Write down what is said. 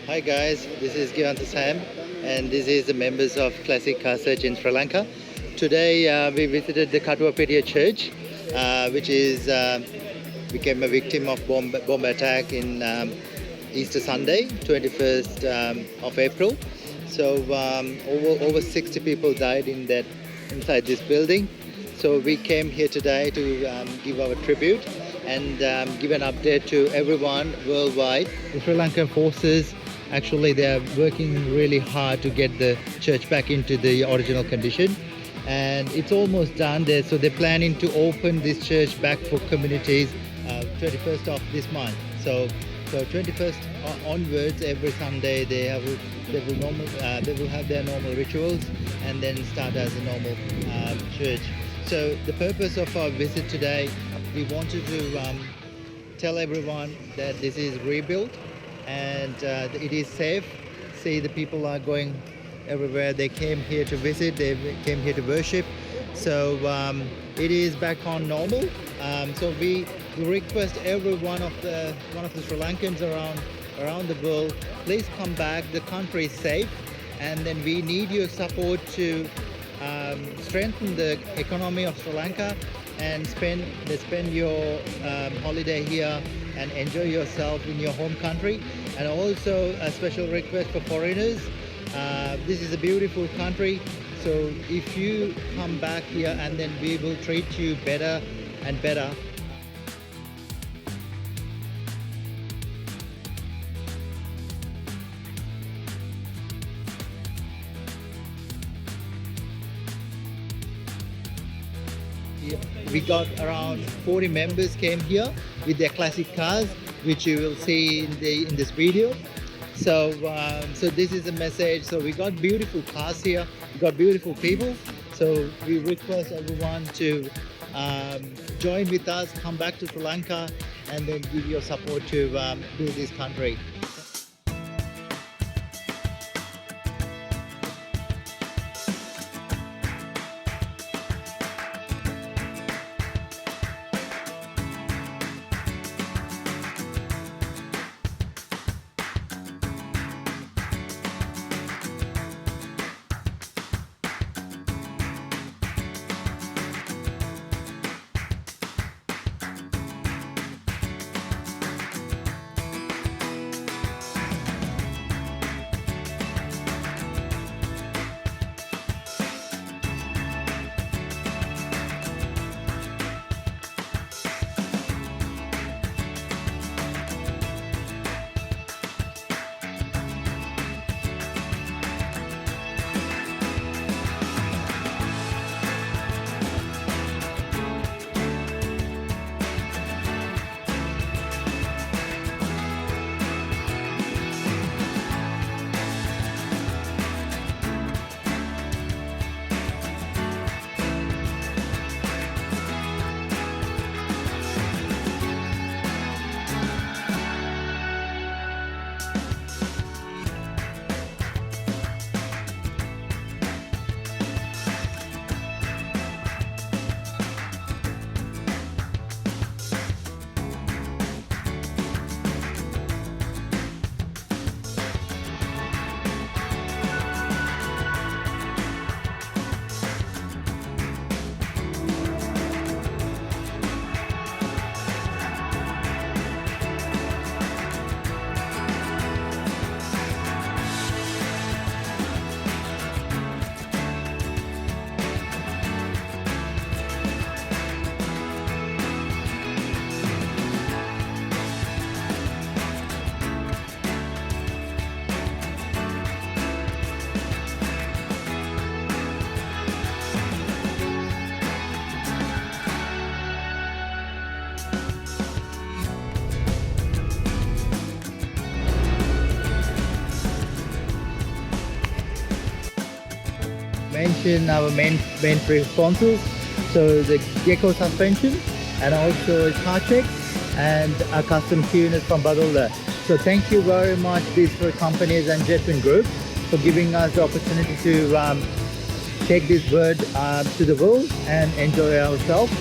Hi guys, this is Givanta Sam and this is the members of Classic Car Search in Sri Lanka. Today we visited the Katuwapitiya church which is became a victim of bomb attack in Easter Sunday, 21st of April. So over 60 people died inside this building. So we came here today to give our tribute and give an update to everyone worldwide. The Sri Lankan forces actually they are working really hard to get the church back into the original condition, and it's almost done there. So they're planning to open this church back for communities 21st of this month. So 21st onwards, every Sunday they will have their normal rituals and then start as a normal church. So the purpose of our visit today, we wanted to tell everyone that this is rebuilt and it is safe. See, the people are going everywhere. They came here to visit, they came here to worship. So it is back on normal. So we request every one of the Sri Lankans around the world, please come back. The country is safe, and then we need your support to strengthen the economy of Sri Lanka and spend your holiday here and enjoy yourself in your home country. And also a special request for foreigners. This is a beautiful country, so if you come back here, and then we will treat you better and better. We got around 40 members came here with their classic cars, which you will see in this video. So this is a message. So we got beautiful cars here, we got beautiful people. So we request everyone to join with us, come back to Sri Lanka, and then give your support to build this country. Mention our main three sponsors, so the Gecko suspension and also car check and a custom tuners from Badalda. So thank you very much these three companies and Jetwin Group for giving us the opportunity to take this bird to the world and enjoy ourselves.